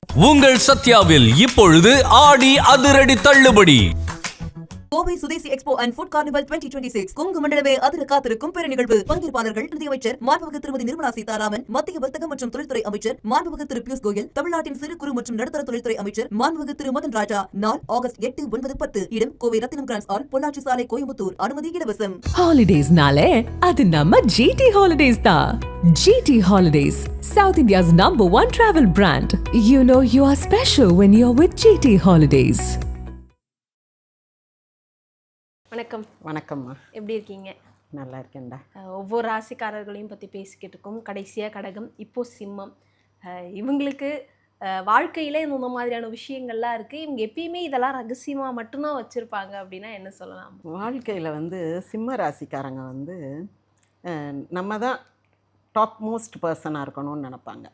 உங்கள் சத்யாவில் இப்பொழுது ஆடி அதிரடி தள்ளுபடி. Kovai Swadeshi expo and food carnival 2026 Kongu மண்டலமே அதிர காத்திருக்கும் பெரு நிகழ்வு. பங்கேற்பாளர்கள் நிதியமைச்சர் மாண்புமிகு திருமதி நிர்மலா சீதாராமன், மத்திய வர்த்தக மற்றும் தொழில்துறை அமைச்சர் மாண்புமிகு திரு பியூஷ் கோயல், தமிழ்நாட்டின் சிறு குறு மற்றும் நடுத்தர தொழில்துறை அமைச்சர் மாண்புமிகு திரு மதன் ராஜா. நாள் ஆகஸ்ட் 8, 9, 10. இடம் கோவை ரத்தினம் கிராண்ட்ஸ் ஹால், பொள்ளாச்சி சாலை, கோயம்புத்தூர். அனுமதி இலவசம். Holidays-nale, அது நம்ம GT Holidays தான். GT Holidays, South India's #1 travel brand. You know you are special when you're with GT Holidays. வணக்கம். வணக்கம்மா. எப்படி இருக்கீங்க? நல்லா இருக்கேன்டா. ஒவ்வொரு ராசிக்காரர்களையும் பற்றி பேசிக்கிட்டு இருக்கோம். கடைசியாக கடகம், இப்போ சிம்மம். இவங்களுக்கு வாழ்க்கையில் இந்த மாதிரியான விஷயங்கள்லாம் இருக்குது. இவங்க எப்பயுமே இதெல்லாம் ரகசியமாக மட்டும்தான் வச்சுருப்பாங்க அப்படின்னா என்ன சொல்லலாம்? வாழ்க்கையில் சிம்ம ராசிக்காரங்க நம்ம தான் டாப் மோஸ்ட் பர்சனாக இருக்கணும்னு நினப்பாங்க.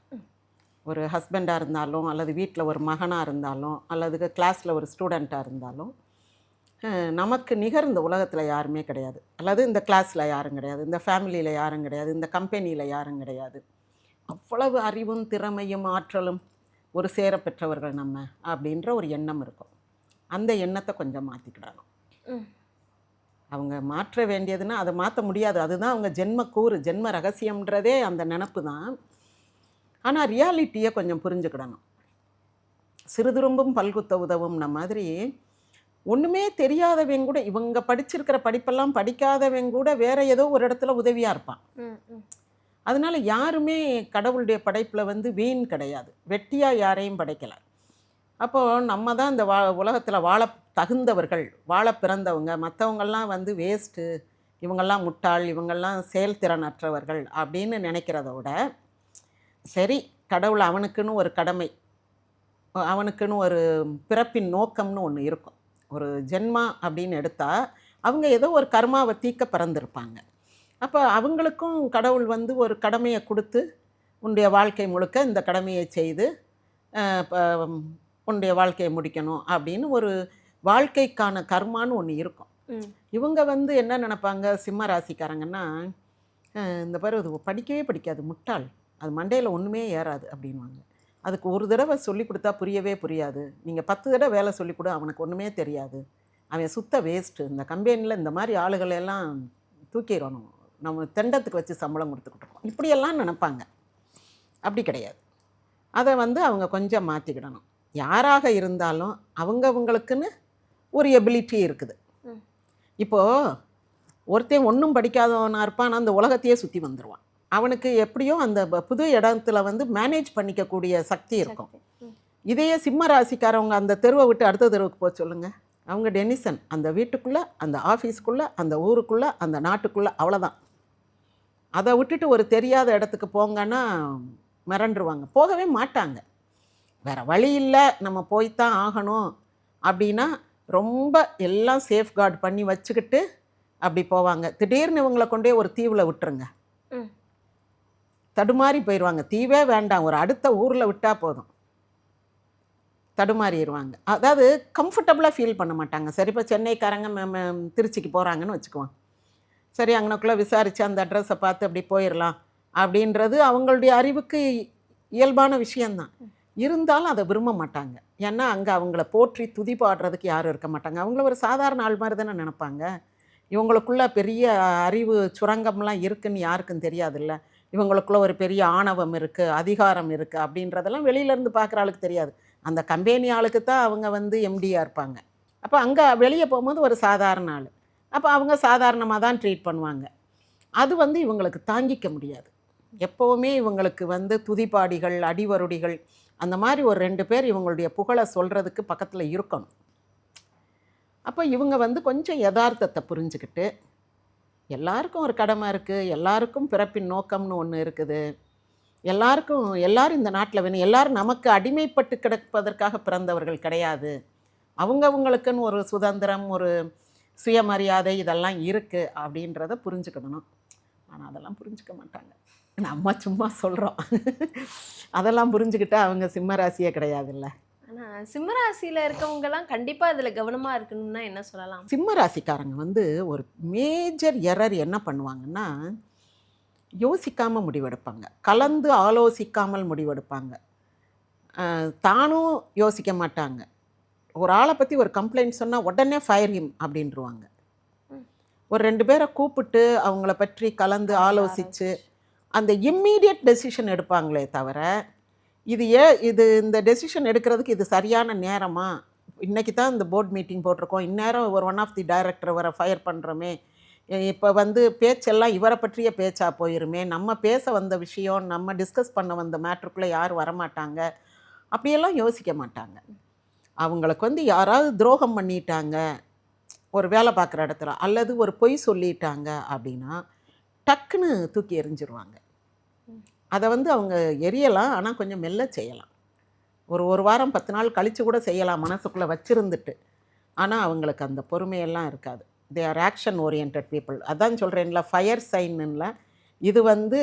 ஒரு ஹஸ்பண்டாக இருந்தாலும், அல்லது வீட்டில் ஒரு மகனாக இருந்தாலும், அல்லது கிளாஸில் ஒரு ஸ்டூடெண்ட்டாக இருந்தாலும், நமக்கு நிகர் இந்த உலகத்தில் யாருமே கிடையாது. அல்லது இந்த கிளாஸில் யாரும் கிடையாது, இந்த ஃபேமிலியில் யாரும் கிடையாது, இந்த கம்பெனியில் யாரும் கிடையாது. அவ்வளவு அறிவும் திறமையும் ஆற்றலும் ஒரு சேர பெற்றவர்கள் நம்ம அப்படின்ற ஒரு எண்ணம் இருக்கும். அந்த எண்ணத்தை கொஞ்சம் மாற்றிக்கிடணும். அவங்க மாற்ற வேண்டியதுன்னா அதை மாற்ற முடியாது. அதுதான் அவங்க ஜென்மக்கூறு, ஜென்ம ரகசியம்ன்றதே அந்த நினப்பு தான். ஆனால் ரியாலிட்டியை கொஞ்சம் புரிஞ்சுக்கிடணும். சிறுதுரும்பும் பல்குத்த உதவும்ன மாதிரி ஒன்றுமே தெரியாதவங்க கூட, இவங்க படிச்சிருக்கிற படிப்பெல்லாம் படிக்காதவங்க கூட வேற ஏதோ ஒரு இடத்துல உதவியாக இருப்பான். அதனால யாருமே கடவுளுடைய படைப்பில் வீண் கிடையாது. வெட்டியாக யாரையும் படைக்கலை. அப்போது நம்ம தான் இந்த உலகத்தில் வாழ தகுந்தவர்கள், வாழ பிறந்தவங்க. மற்றவங்கள்லாம் வேஸ்ட்டு, இவங்கெல்லாம் முட்டாள், இவங்கெல்லாம் செயல்திறனற்றவர்கள் அப்படின்னு நினைக்கிறத விட, சரி கடவுள் அவனுக்குன்னு ஒரு கடமை, அவனுக்குன்னு ஒரு பிறப்பின் நோக்கம்னு ஒன்று இருக்கும். ஒரு ஜென்மா அப்படின்னு எடுத்தால் அவங்க ஏதோ ஒரு கர்மாவை தீக்க பிறந்திருப்பாங்க. அப்போ அவங்களுக்கும் கடவுள் ஒரு கடமையை கொடுத்து, உன்னுடைய வாழ்க்கை முழுக்க இந்த கடமையை செய்து உன்னுடைய வாழ்க்கையை முடிக்கணும் அப்படின்னு ஒரு வாழ்க்கைக்கான கர்மான்னு ஒன்று இருக்கும். இவங்க என்ன நினைப்பாங்க சிம்ம ராசிக்காரங்கன்னா, இந்த பாரு அது படிக்கவே படிக்காது, முட்டாள், அது மண்டையில் ஒன்றுமே ஏறாது அப்படின்வாங்க. அதுக்கு ஒரு தடவை சொல்லி கொடுத்தா புரியவே புரியாது. நீங்கள் 10 தடவை வேலை சொல்லி கொடு, அவனுக்கு ஒன்றுமே தெரியாது, அவன் சுத்த வேஸ்ட்டு, இந்த கம்பெனியில் இந்த மாதிரி ஆளுகளெல்லாம் தூக்கிடணும், நம்ம தெண்டத்துக்கு வச்சு சம்பளம் கொடுத்துக்கிட்டோம், இப்படியெல்லாம் நினைப்பாங்க. அப்படி கிடையாது. அதை அவங்க கொஞ்சம் மாற்றிக்கிடணும். யாராக இருந்தாலும் அவங்களுக்குன்னு ஒரு எபிலிட்டி இருக்குது. இப்போது ஒருத்தன் ஒன்றும் படிக்காதவனாக இருப்பான், அந்த உலகத்தையே சுற்றி வந்துடுவான். அவனுக்கு எப்படியோ அந்த புது இடத்துல மேனேஜ் பண்ணிக்கக்கூடிய சக்தி இருக்கும். இதையே சிம்ம ராசிக்காரவங்க அந்த தெருவை விட்டு அடுத்த தெருவுக்கு போக சொல்லுங்கள், அவங்க டெனிசன். அந்த வீட்டுக்குள்ளே, அந்த ஆஃபீஸ்க்குள்ளே, அந்த ஊருக்குள்ளே, அந்த நாட்டுக்குள்ளே, அவ்வளோதான். அதை விட்டுட்டு ஒரு தெரியாத இடத்துக்கு போங்கன்னா மிரண்டுருவாங்க, போகவே மாட்டாங்க. வேறு வழி இல்லை, நம்ம போய்த்தான் ஆகணும் அப்படின்னா ரொம்ப எல்லாம் சேஃப்கார்டு பண்ணி வச்சுக்கிட்டு அப்படி போவாங்க. திடீர்னு இவங்களை கொண்டே ஒரு தீவில் விட்டுருங்க, தடுமாறி போயிடுவாங்க. தீவே வேண்டாம், ஒரு அடுத்த ஊரில் விட்டால் போதும், தடுமாறிடுவாங்க. அதாவது கம்ஃபர்டபுளாக ஃபீல் பண்ண மாட்டாங்க. சரி, இப்போ சென்னைக்காரங்க திருச்சிக்கு போகிறாங்கன்னு வச்சுக்குவோம். சரி, அங்கனக்குள்ளே விசாரித்து அந்த அட்ரஸை பார்த்து அப்படி போயிடலாம் அப்படின்றது அவங்களுடைய அறிவுக்கு இயல்பான விஷயந்தான். இருந்தாலும் அதை விரும்ப மாட்டாங்க. ஏன்னா அங்கே அவங்கள போற்றி துதி பாடுறதுக்கு யாரும் இருக்க மாட்டாங்க. அவங்கள ஒரு சாதாரண ஆள் மாதிரி தானே நினைப்பாங்க. இவங்களுக்குள்ள பெரிய அறிவு சுரங்கம்லாம் இருக்குதுன்னு யாருக்கும் தெரியாதுல்ல. இவங்களுக்குள்ள ஒரு பெரிய ஆணவம் இருக்குது, அதிகாரம் இருக்குது அப்படின்றதெல்லாம் வெளியிலேருந்து பார்க்குற ஆளுக்கு தெரியாது. அந்த கம்பெனி ஆளுக்கு தான் அவங்க எம்டியாக இருப்பாங்க. அப்போ அங்கே வெளியே போகும்போது ஒரு சாதாரண ஆள், அப்போ அவங்க சாதாரணமாக தான் ட்ரீட் பண்ணுவாங்க. அது இவங்களுக்கு தாங்கிக்க முடியாது. எப்போவுமே இவங்களுக்கு துதிப்பாடிகள், அடிவருடிகள், அந்த மாதிரி ஒரு 2 பேர் இவங்களுடைய புகழை சொல்கிறதுக்கு பக்கத்தில் இருக்கணும். அப்போ இவங்க கொஞ்சம் யதார்த்தத்தை புரிஞ்சுக்கிட்டு, எல்லாருக்கும் ஒரு கடமை இருக்குது, எல்லாருக்கும் பிறப்பின் நோக்கம்னு ஒன்று இருக்குது, எல்லாரும் இந்த நாட்டில் வேணும், எல்லாரும் நமக்கு அடிமைப்பட்டு கிடப்பதற்காக பிறந்தவர்கள் கிடையாது, அவங்களுக்குன்னு ஒரு சுதந்திரம், ஒரு சுயமரியாதை இதெல்லாம் இருக்குது அப்படின்றத புரிஞ்சுக்கிடணும். ஆனால் அதெல்லாம் புரிஞ்சுக்க மாட்டாங்க. நம்ம சும்மா சொல்கிறோம், அதெல்லாம் புரிஞ்சுக்கிட்டா அவங்க சிம்மராசியே கிடையாதுல்ல. ஆனால் சிம்மராசியில் இருக்கவங்கலாம் கண்டிப்பாக அதில் கவனமாக இருக்கணும்னா என்ன சொல்லலாம்? சிம்மராசிக்காரங்க ஒரு மேஜர் எரர் என்ன பண்ணுவாங்கன்னா, யோசிக்காமல் முடிவெடுப்பாங்க, கலந்து ஆலோசிக்காமல் முடிவெடுப்பாங்க. தானும் யோசிக்க மாட்டாங்க. ஒரு ஆளை பற்றி ஒரு கம்ப்ளைண்ட் சொன்னால் உடனே ஃபயர் ஹிம் அப்படின்ட்டுருவாங்க. ஒரு 2 பேரை கூப்பிட்டு அவங்கள பற்றி கலந்து ஆலோசித்து அந்த இம்மீடியட் டெசிஷன் எடுப்பாங்களே தவிர, இந்த டெசிஷன் எடுக்கிறதுக்கு இது சரியான நேரமா, இன்றைக்கி தான் இந்த போர்ட் மீட்டிங் போட்டிருக்கோம், இந்நேரம் ஒரு ஒன் ஆஃப் தி டைரக்டர் வர ஃபயர் பண்ணுறோமே, இப்போ வந்து பேச்செல்லாம் இவரை பற்றிய பேச்சா போயிருமே, நம்ம பேச வந்த விஷயம், நம்ம டிஸ்கஸ் பண்ண வந்த மேட்ருக்குள்ளே யாரும் வரமாட்டாங்க, அப்படியெல்லாம் யோசிக்க மாட்டாங்க. அவங்களுக்கு வந்து யாராவது துரோகம் பண்ணிட்டாங்க ஒரு வேலை பார்க்குற இடத்துல, அல்லது ஒரு பொய் சொல்லிட்டாங்க அப்படின்னா டக்குன்னு தூக்கி எறிஞ்சிருவாங்க. அதை வந்து அவங்க எரியலாம், ஆனால் கொஞ்சம் மெல்ல செய்யலாம். ஒரு வாரம் 10 நாள் கழித்து கூட செய்யலாம் மனசுக்குள்ளே வச்சுருந்துட்டு. ஆனால் அவங்களுக்கு அந்த பொறுமையெல்லாம் இருக்காது. They are action oriented people. அதான் சொல்கிறேன்ல, ஃபயர் சைன்னுல இது வந்து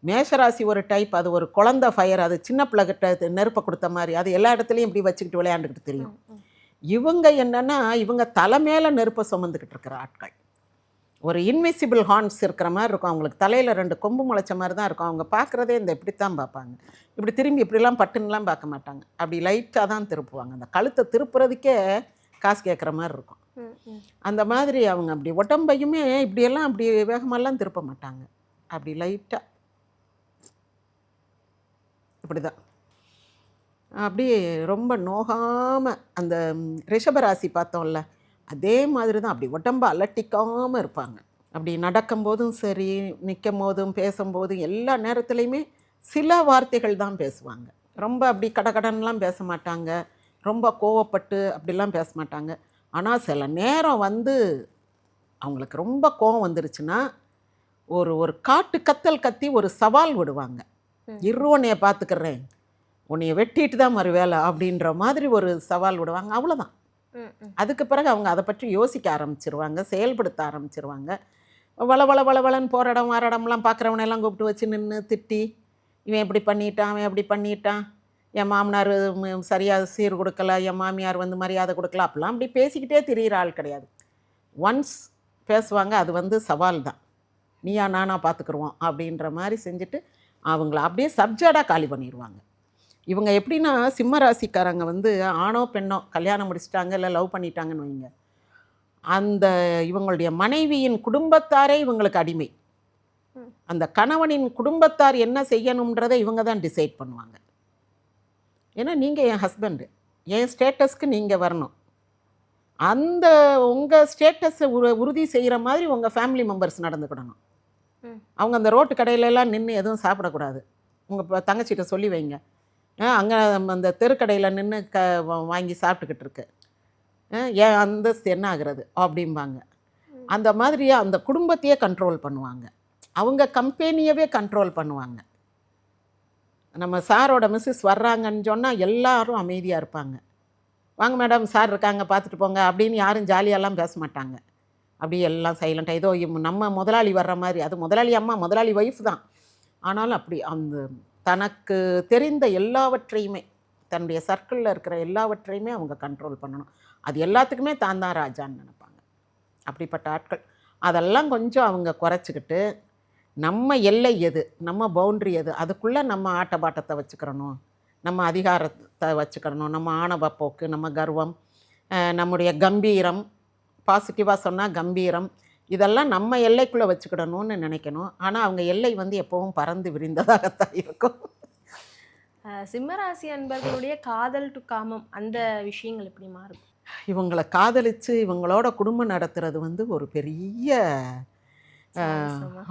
மேஷராசி ஒரு டைப். அது ஒரு குழந்தை ஃபயர், அது சின்ன பிள்ளைகிட்ட நெருப்பை கொடுத்த மாதிரி, அது எல்லா இடத்துலையும் இப்படி வச்சுக்கிட்டு விளையாண்டுக்கிட்டு தெரியும். இவங்க என்னென்னா, இவங்க தலை மேலே நெருப்பை சுமந்துக்கிட்டு இருக்கிற ஆட்கள். ஒரு இன்விசிபிள் ஹார்ன்ஸ் இருக்கிற மாதிரி இருக்கும் அவங்களுக்கு. தலையில் 2 கொம்பு முளைச்ச மாதிரி தான் இருக்கும். அவங்க பார்க்குறதே இந்த இப்படித்தான் பார்ப்பாங்க. இப்படி திரும்பி இப்படிலாம் பட்டுன்னுலாம் பார்க்க மாட்டாங்க. அப்படி லைட்டாக தான் திருப்புவாங்க. அந்த கழுத்தை திருப்புறதுக்கே காசு கேட்குற மாதிரி இருக்கும். அந்த மாதிரி அவங்க அப்படி உடம்பையுமே இப்படியெல்லாம் அப்படி வேகமெல்லாம் திருப்ப மாட்டாங்க. அப்படி லைட்டாக இப்படி தான், அப்படியே ரொம்ப நோகாமல். அந்த ரிஷபராசி பார்த்தோம்ல, அதே மாதிரி தான். அப்படி உடம்பை அலட்டிக்காமல் இருப்பாங்க. அப்படி நடக்கும்போதும் சரி, நிற்கும் போதும் பேசும்போதும் எல்லா நேரத்துலையுமே சில வார்த்தைகள் தான் பேசுவாங்க. ரொம்ப அப்படி கடகடன்லாம் பேச மாட்டாங்க, ரொம்ப கோவப்பட்டு அப்படிலாம் பேச மாட்டாங்க. ஆனால் சில நேரம் வந்து அவங்களுக்கு ரொம்ப கோவம் வந்துருச்சுன்னா ஒரு காட்டு கத்தல் கத்தி ஒரு சவால் விடுவாங்க. உன்னைய பார்த்துக்கிறேன், உன்னைய வெட்டிட்டு தான் மறு வேலை அப்படின்ற மாதிரி ஒரு சவால் விடுவாங்க. அவ்வளோதான். அதுக்கு பிறகு அவங்க அதை பற்றி யோசிக்க ஆரம்பிச்சிருவாங்க, செயல்படுத்த ஆரம்பிச்சிருவாங்க. வளவளன்னு போகிற இடம் வர இடம்லாம் பார்க்குறவனையெல்லாம் கூப்பிட்டு வச்சு நின்று திட்டி, இவன் இப்படி பண்ணிட்டான், அவன் எப்படி பண்ணிட்டான், என் மாமனார் சரியாக சீர் கொடுக்கல, என் மாமியார் வந்து மரியாதை கொடுக்கல, அப்படிலாம் அப்படி பேசிக்கிட்டே திரியிற ஆள் கிடையாது. ஒன்ஸ் பேசுவாங்க, அது வந்து சவால் தான். நீயா நானா பார்த்துக்குருவோம் அப்படின்ற மாதிரி செஞ்சுட்டு அவங்கள அப்படியே சப்ஜெக்டாக காலி பண்ணிடுவாங்க. இவங்க எப்படின்னா, சிம்ம ராசிக்காரங்க வந்து ஆணோ பெண்ணோ கல்யாணம் முடிச்சிட்டாங்க இல்லை லவ் பண்ணிட்டாங்கன்னு வைங்க, அந்த இவங்களுடைய மனைவியின் குடும்பத்தாரே இவங்களுக்கு அடிமை. அந்த கணவனின் குடும்பத்தார் என்ன செய்யணுன்றதை இவங்க தான் டிசைட் பண்ணுவாங்க. ஏன்னா நீங்கள் என் ஹஸ்பண்டு, என் ஸ்டேட்டஸ்க்கு நீங்கள் வரணும், அந்த உங்கள் ஸ்டேட்டஸை உறுதி செய்கிற மாதிரி உங்கள் ஃபேமிலி மெம்பர்ஸ் நடந்துக்கிடணும். அவங்க அந்த ரோட்டு கடையிலலாம் நின்று எதுவும் சாப்பிடக்கூடாது. உங்கள் தங்கச்சிகிட்ட சொல்லி வைங்க, அங்கே அந்த தெருக்கடையில் நின்று வாங்கி சாப்பிட்டுக்கிட்டு இருக்கு, ஏன் அந்தஸ்து என்ன ஆகிறது அப்படிம்பாங்க. அந்த மாதிரி அந்த குடும்பத்தையே கண்ட்ரோல் பண்ணுவாங்க, அவங்க கம்பெனியவே கண்ட்ரோல் பண்ணுவாங்க. நம்ம சாரோட மிஸ்ஸஸ் வர்றாங்கன்னு சொன்னால் எல்லாரும் அமைதியாக இருப்பாங்க. வாங்க மேடம், சார் இருக்காங்க பார்த்துட்டு போங்க அப்படின்னு யாரும் ஜாலியாலாம் பேச மாட்டாங்க. அப்படியே எல்லாம் சைலண்ட்டாக, ஏதோ நம்ம முதலாளி வர்ற மாதிரி. அது முதலாளி அம்மா, முதலாளி ஒய்ஃப் தான். ஆனாலும் அப்படி அந்த தனக்கு தெரிந்த எல்லாவற்றையுமே, தன்னுடைய சர்க்கிளில் இருக்கிற எல்லாவற்றையுமே அவங்க கண்ட்ரோல் பண்ணணும். அது எல்லாத்துக்குமே தான் ராஜான்னு நினைப்பாங்க. அப்படிப்பட்ட ஆட்கள். அதெல்லாம் கொஞ்சம் அவங்க குறைச்சிக்கிட்டு, நம்ம எல்லை எது, நம்ம பவுண்ட்ரி எது, அதுக்குள்ளே நம்ம ஆட்டபாட்டத்தை வச்சுக்கிறணும், நம்ம அதிகாரத்தை வச்சுக்கிறணும், நம்ம ஆணவ போக்கு, நம்ம கர்வம், நம்முடைய கம்பீரம், பாசிட்டிவாக சொன்னால் கம்பீரம், இதெல்லாம் நம்ம எல்லைக்குள்ளே வச்சுக்கிடணும்னு நினைக்கணும். ஆனால் அவங்க எல்லை வந்து எப்போவும் பறந்து விரிந்ததாகத்தான் இருக்கும். சிம்மராசி அன்பர்களுடைய காதல் டு காமம் அந்த விஷயங்கள் எப்படி மாறும்? இவங்களை காதலித்து இவங்களோட குடும்பம் நடத்துறது வந்து ஒரு பெரிய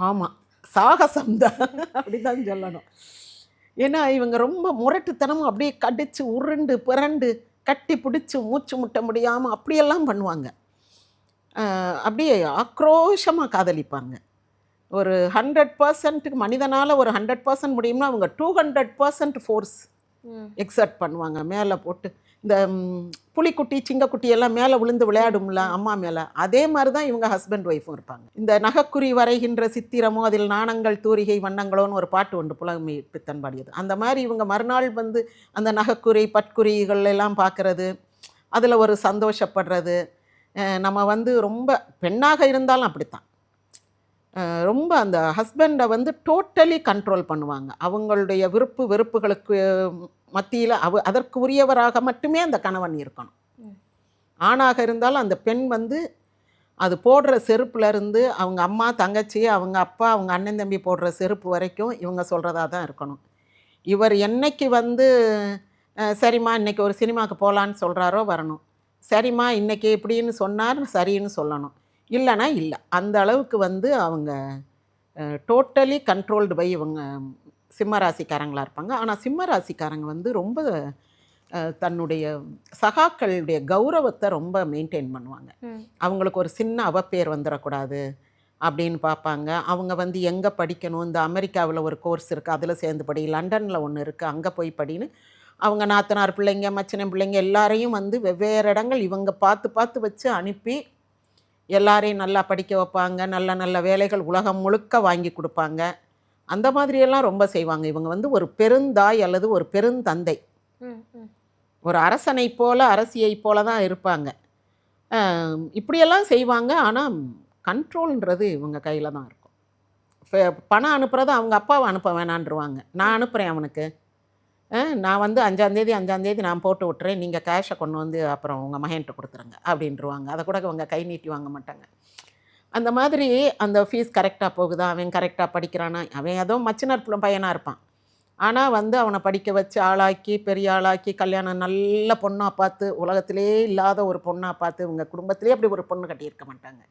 ஆமாம் சாகசம்தான் அப்படிதான் சொல்லணும். ஏன்னா இவங்க ரொம்ப முரட்டுத்தனமும் அப்படியே கடிச்சு உருண்டு புரண்டு கட்டி பிடிச்சி மூச்சு முட்ட முடியாமல் அப்படியெல்லாம் பண்ணுவாங்க. அப்படியே ஆக்ரோஷமாக காதலிப்பாங்க. ஒரு 100%க்கு மனிதனால் ஒரு 100% முடியும்னா அவங்க 200% ஃபோர்ஸ் எக்ஸர்ட் பண்ணுவாங்க. மேலே போட்டு இந்த புலிக்குட்டி சிங்கக்குட்டி எல்லாம் மேலே விழுந்து விளையாடும்ல அம்மா மேலே, அதே மாதிரி தான் இவங்க ஹஸ்பண்ட் ஒய்ஃபும் இருப்பாங்க. இந்த நகைக்குறி வரைகின்ற சித்திரமோ அதில் நாணங்கள் தூரிகை வண்ணங்களோன்னு ஒரு பாட்டு உண்டு, புலமை பித்தன் பாடியது. அந்த மாதிரி இவங்க மறுநாள் வந்து அந்த நகைக்குறி பட்குறிகள் எல்லாம் பார்க்குறது, அதில் ஒரு சந்தோஷப்படுறது. நம்ம வந்து ரொம்ப பெண்ணாக இருந்தாலும் அப்படித்தான், ரொம்ப அந்த ஹஸ்பண்டை வந்து டோட்டலி கண்ட்ரோல் பண்ணுவாங்க. அவங்களுடைய விருப்பு வெறுப்புகளுக்கு மத்தியில் அதற்கு உரியவராக மட்டுமே அந்த கணவன் இருக்கணும். ஆணாக இருந்தாலும் அந்த பெண் வந்து அது போடுற செருப்புலேருந்து அவங்க அம்மா தங்கச்சி அவங்க அப்பா அவங்க அண்ணன் தம்பி போடுற செருப்பு வரைக்கும் இவங்க சொல்கிறதா தான் இருக்கணும். இவர் என்னைக்கு வந்து சரிம்மா இன்றைக்கி ஒரு சினிமாவுக்கு போகலான்னு சொல்கிறாரோ வரணும், சரிம்மா இன்றைக்கி இப்படின்னு சொன்னார் சரின்னு சொல்லணும், இல்லைன்னா இல்லை. அந்த அளவுக்கு வந்து அவங்க டோட்டலி கண்ட்ரோல்டு பை இவங்க சிம்ம ராசிக்காரங்களாக இருப்பாங்க. ஆனால் சிம்ம ராசிக்காரங்க வந்து ரொம்ப தன்னுடைய சகாக்களுடைய கௌரவத்தை ரொம்ப மெயின்டைன் பண்ணுவாங்க. அவங்களுக்கு ஒரு சின்ன அவப்பேர் வந்துடக்கூடாது அப்படின்னு பார்ப்பாங்க. அவங்க வந்து எங்கே படிக்கணும், இந்த அமெரிக்காவில் ஒரு கோர்ஸ் இருக்குது அதில் சேர்ந்து படி, லண்டனில் ஒன்று இருக்குது அங்கே போய் படின்னு அவங்க நாத்தனார் பிள்ளைங்க மச்சின பிள்ளைங்க எல்லாரையும் வந்து வெவ்வேறு இடங்கள் இவங்க பார்த்து பார்த்து வச்சு அனுப்பி எல்லாரையும் நல்லா படிக்க வைப்பாங்க. நல்ல நல்ல வேலைகள் உலகம் முழுக்க வாங்கி கொடுப்பாங்க. அந்த மாதிரியெல்லாம் ரொம்ப செய்வாங்க. இவங்க வந்து ஒரு பெருந்தாய் அல்லது ஒரு பெருந்தந்தை, ஒரு அரசனை போல அரசியை போல தான் இருப்பாங்க. இப்படியெல்லாம் செய்வாங்க. ஆனால் கண்ட்ரோல்ன்றது இவங்க கையில் தான் இருக்கும். பணம் அனுப்புறது அவங்க அப்பாவை அனுப்ப வேணான்ருவாங்க. நான் அனுப்புகிறேன் அவனுக்கு, நான் வந்து 5ஆம் தேதி நான் போட்டு விட்டுறேன், நீங்கள் கேஷை கொண்டு வந்து அப்புறம் உங்கள் மகன்கிட்ட கொடுத்துருங்க அப்படின்ட்டுருவாங்க. அதை கூட அவங்க கை நீட்டி வாங்க மாட்டாங்க. அந்த மாதிரி அந்த ஃபீஸ் கரெக்டாக போகுதா, அவன் கரெக்டாக படிக்கிறானா, அவன் ஏதோ மச்சினர் பையனாக இருப்பான், ஆனால் வந்து அவனை படிக்க வச்சு ஆளாக்கி பெரிய ஆளாக்கி கல்யாணம் நல்ல பொண்ணாக பார்த்து, உலகத்திலே இல்லாத ஒரு பொண்ணாக பார்த்து, இவங்க குடும்பத்திலே அப்படி ஒரு பொண்ணு கட்டியிருக்க மாட்டாங்க.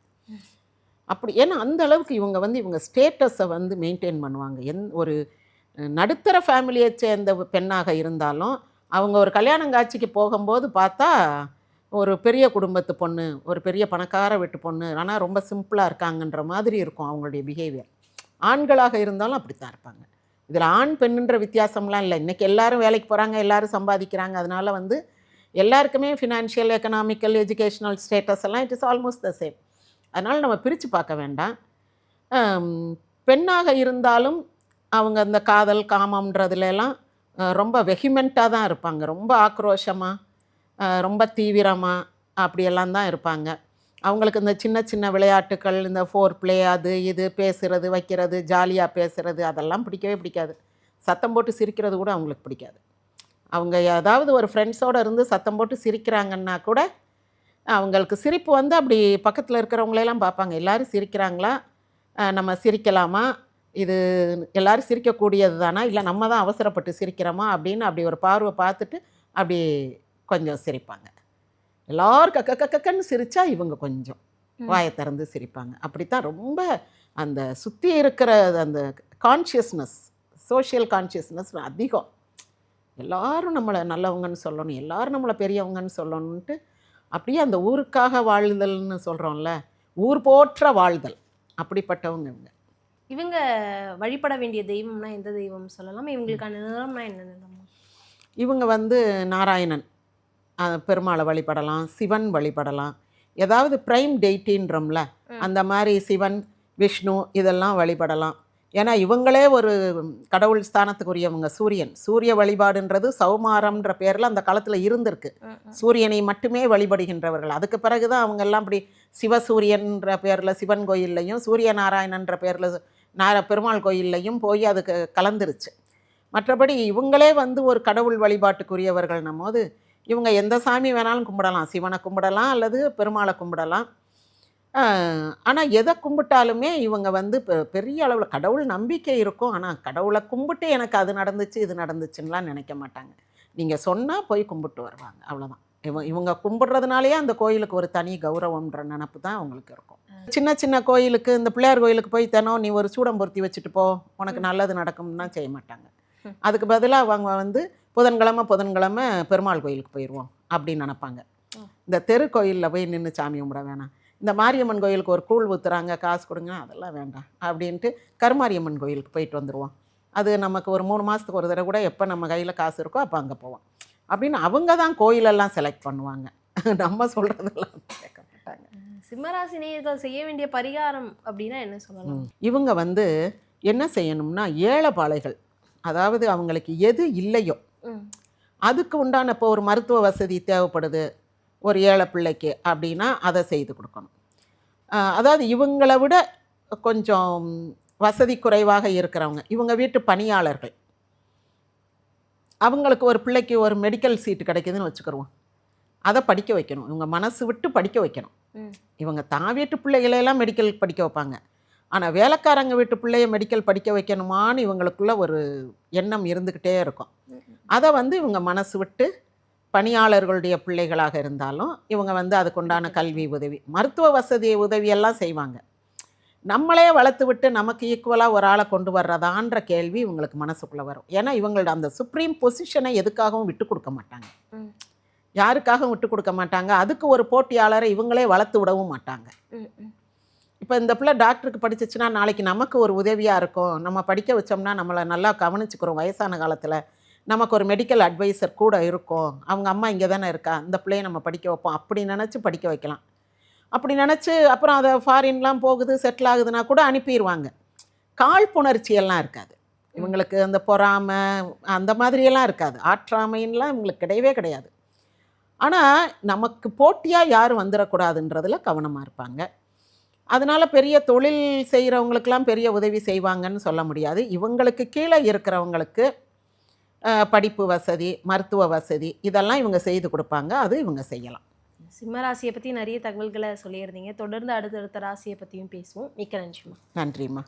அப்படி ஏன்னா அந்த அளவுக்கு இவங்க வந்து இவங்க ஸ்டேட்டஸை வந்து மெயின்டைன் பண்ணுவாங்க. ஒரு நடுத்தர ஃபேமிலியை சேர்ந்த பெண்ணாக இருந்தாலும் அவங்க ஒரு கல்யாணங்காட்சிக்கு போகும்போது பார்த்தா ஒரு பெரிய குடும்பத்து பொண்ணு, ஒரு பெரிய பணக்கார வீட்டு பொண்ணு, ஆனால் ரொம்ப சிம்பிளாக இருக்காங்கன்ற மாதிரி இருக்கும் அவங்களுடைய பிஹேவியர். ஆண்களாக இருந்தாலும் அப்படி தான் இருப்பாங்க. இதில் ஆண் பெண்ணுன்ற வித்தியாசம்லாம் இல்லை. இன்றைக்கி எல்லோரும் வேலைக்கு போகிறாங்க, எல்லோரும் சம்பாதிக்கிறாங்க. அதனால் வந்து எல்லாருக்குமே ஃபினான்ஷியல் எக்கனாமிக்கல் எஜுகேஷ்னல் ஸ்டேட்டஸ் எல்லாம் it is almost the same. அதனால் நம்ம பிரித்து பார்க்க வேண்டாம். பெண்ணாக இருந்தாலும் அவங்க அந்த காதல் காமம்ன்றதுலாம் ரொம்ப வெஹிமெண்ட்டாக தான் இருப்பாங்க. ரொம்ப ஆக்ரோஷமாக, ரொம்ப தீவிரமாக அப்படியெல்லாம் தான் இருப்பாங்க. அவங்களுக்கு இந்த சின்ன சின்ன விளையாட்டுக்கள், இந்த ஃபோர் ப்ளே, அது இது பேசுகிறது வைக்கிறது, ஜாலியாக பேசுகிறது அதெல்லாம் பிடிக்கவே பிடிக்காது. சத்தம் போட்டு சிரிக்கிறது கூட அவங்களுக்கு பிடிக்காது. அவங்க ஏதாவது ஒரு ஃப்ரெண்ட்ஸோடு இருந்து சத்தம் போட்டு சிரிக்கிறாங்கன்னா கூட அவங்களுக்கு சிரிப்பு வந்து அப்படி பக்கத்தில் இருக்கிறவங்களெல்லாம் பார்ப்பாங்க, எல்லோரும் சிரிக்கிறாங்களா, நம்ம சிரிக்கலாமா, இது எல்லோரும் சிரிக்கக்கூடியது தானா, இல்லை நம்ம தான் அவசரப்பட்டு சிரிக்கிறோமா அப்படின்னு அப்படி ஒரு பார்வை பார்த்துட்டு அப்படி கொஞ்சம் சிரிப்பாங்க. எல்லோரும் கக்கன்னு சிரித்தா இவங்க கொஞ்சம் வாயை திறந்து சிரிப்பாங்க. அப்படித்தான் ரொம்ப அந்த சுற்றி இருக்கிற அந்த கான்ஷியஸ்னஸ், சோஷியல் கான்ஷியஸ்னஸ் அதிகம். எல்லோரும் நம்மளை நல்லவங்கன்னு சொல்லணும், எல்லோரும் நம்மளை பெரியவங்கன்னு சொல்லணுன்ட்டு அப்படியே அந்த ஊருக்காக வாழ்தல்னு சொல்கிறோம்ல, ஊர் போற்ற வாழ்தல், அப்படிப்பட்டவங்க இவங்க. இவங்க வழிபட வேண்டிய தெய்வம்னா எந்த தெய்வம் சொல்லலாம்? இவங்களுக்கான நிறம்னா என்ன நிறம்? இவங்க வந்து நாராயணன் பெருமாளை வழிபடலாம், சிவன் வழிபடலாம். ஏதாவது ப்ரைம் டெய்ட்டின்றோம்ல அந்த மாதிரி சிவன் விஷ்ணு இதெல்லாம் வழிபடலாம். ஏன்னா இவங்களே ஒரு கடவுள் ஸ்தானத்துக்குரியவங்க. சூரிய வழிபாடுன்றது சௌமாரம்ன்ற பேரில் அந்த காலத்தில் இருந்திருக்கு. சூரியனை மட்டுமே வழிபடுகின்றவர்கள். அதுக்கு பிறகு தான் அவங்கெல்லாம் அப்படி சிவசூரியன்ற பேரில் சிவன் கோயில்லையும் சூரிய நாராயணன்ற பேரில் பெருமாள் கோயில்லையும் போய் அதுக்கு கலந்துருச்சு. மற்றபடி இவங்களே வந்து ஒரு கடவுள் வழிபாட்டுக்குரியவர்கள்னும் போது இவங்க எந்த சாமி வேணாலும் கும்பிடலாம். சிவனை கும்பிடலாம் அல்லது பெருமாளை கும்பிடலாம். ஆனால் எதை கும்பிட்டாலுமே இவங்க வந்து பெரிய அளவில் கடவுள் நம்பிக்கை இருக்கும். ஆனால் கடவுளை கும்பிட்டு எனக்கு அது நடந்துச்சு இது நடந்துச்சுன்னெலாம் நினைக்க மாட்டாங்க. நீங்கள் சொன்னால் போய் கும்பிட்டு வருவாங்க, அவ்வளோதான். இவங்க கும்பிட்றதுனாலேயே அந்த கோயிலுக்கு ஒரு தனி கௌரவம்ன்ற நினப்பு தான் அவங்களுக்கு இருக்கும். சின்ன சின்ன கோயிலுக்கு, இந்த பிள்ளையார் கோயிலுக்கு போய் தினம் நீ ஒரு சூடம் பொருத்தி வச்சுட்டு போ உனக்கு நல்லது நடக்கும்னா செய்ய மாட்டாங்க. அதுக்கு பதிலாக அவங்க வந்து புதன்கிழமை பெருமாள் கோயிலுக்கு போயிடுவோம் அப்படின்னு நினப்பாங்க. இந்த தெரு கோயிலில் போய் நின்று சாமி கும்பிட வேணாம், இந்த மாரியம்மன் கோயிலுக்கு ஒரு கூழ் ஊற்றுறாங்க காசு கொடுங்க அதெல்லாம் வேண்டாம் அப்படின்ட்டு கருமாரியம்மன் கோயிலுக்கு போயிட்டு வந்துடுவோம். அது நமக்கு ஒரு 3 மாதத்துக்கு ஒரு தடவை கூட எப்போ நம்ம கையில் காசு இருக்கோ அப்போ அங்கே போவோம் அப்படின்னு அவங்க தான் கோயிலெல்லாம் செலக்ட் பண்ணுவாங்க. நம்ம சொல்கிறதெல்லாம் கேட்க மாட்டாங்க. சிம்மராசி நேயர்கள் செய்ய வேண்டிய பரிகாரம் அப்படின்னா என்ன சொல்லலாம்? இவங்க வந்து என்ன செய்யணும்னா ஏழைப்பாளைகள், அதாவது அவங்களுக்கு எது இல்லையோ அதுக்கு உண்டான இப்போ ஒரு மருத்துவ வசதி தேவைப்படுது ஒரு ஏழை பிள்ளைக்கு அப்படின்னா அதை செய்து கொடுக்கணும். அதாவது இவங்களை விட கொஞ்சம் வசதி குறைவாக இருக்கிறவங்க, இவங்க வீட்டு பணியாளர்கள், அவங்களுக்கு ஒரு பிள்ளைக்கு ஒரு மெடிக்கல் சீட்டு கிடைக்குதுன்னு வச்சுக்கிருவோம், அதை படிக்க வைக்கணும். இவங்க மனசு விட்டு படிக்க வைக்கணும். இவங்க தான் வீட்டு பிள்ளைகளையெல்லாம் மெடிக்கல் படிக்க வைப்பாங்க, ஆனால் வேலைக்காரங்க வீட்டு பிள்ளைய மெடிக்கல் படிக்க வைக்கணுமான்னு இவங்களுக்குள்ள ஒரு எண்ணம் இருந்துக்கிட்டே இருக்கும். அதை வந்து இவங்க மனசு விட்டு பணியாளர்களுடைய பிள்ளைகளாக இருந்தாலும் இவங்க வந்து அதுக்குண்டான கல்வி உதவி, மருத்துவ வசதி உதவியெல்லாம் செய்வாங்க. நம்மளே வளர்த்து விட்டு நமக்கு ஈக்குவலாக ஒரு ஆளை கொண்டு வர்றதான்ற கேள்வி இவங்களுக்கு மனசுக்குள்ளே வரும். ஏன்னா இவங்களோட அந்த சுப்ரீம் பொசிஷனை எதுக்காகவும் விட்டு கொடுக்க மாட்டாங்க, யாருக்காகவும் விட்டு கொடுக்க மாட்டாங்க. அதுக்கு ஒரு போட்டியாளரை இவங்களே வளர்த்து விடவும் மாட்டாங்க. இப்போ இந்த பிள்ளை டாக்டருக்கு படிச்சிச்சுன்னா நாளைக்கு நமக்கு ஒரு உதவியாக இருக்கும், நம்ம படிக்க வச்சோம்னா நம்மளை நல்லா கவனிச்சுக்கிறோம், வயசான காலத்தில் நமக்கு ஒரு மெடிக்கல் அட்வைசர் கூட இருக்கும், அவங்க அம்மா இங்கே தானே இருக்கா, இந்த பிள்ளையை நம்ம படிக்க வைப்போம் அப்படி நினச்சி படிக்க வைக்கலாம். அப்படி நினச்சி அப்புறம் அதை ஃபாரின்லாம் போகுது, செட்டில் ஆகுதுன்னா கூட அனுப்பிடுவாங்க. காழ்ப்புணர்ச்சியெல்லாம் இருக்காது இவங்களுக்கு, அந்த பொறாமை அந்த மாதிரியெல்லாம் இருக்காது, ஆற்றாமைன்லாம் இவங்களுக்கு கிடையவே கிடையாது. ஆனால் நமக்கு போட்டியாக யாரும் வந்துடக்கூடாதுன்றதில் கவனமாக இருப்பாங்க. அதனால் பெரிய தொழில் செய்கிறவங்களுக்கெல்லாம் பெரிய உதவி செய்வாங்கன்னு சொல்ல முடியாது. இவங்களுக்கு கீழே இருக்கிறவங்களுக்கு படிப்பு வசதி, மருத்துவ வசதி இதெல்லாம் இவங்க செய்து கொடுப்பாங்க, அது இவங்க செய்யலாம். சிம்ம ராசியை பற்றி நிறைய தகவல்களை சொல்லியிருந்தீங்க. தொடர்ந்து அடுத்தடுத்த ராசியை பற்றியும் பேசுவோம். மிக்க நன்றிம்மா. நன்றிம்மா.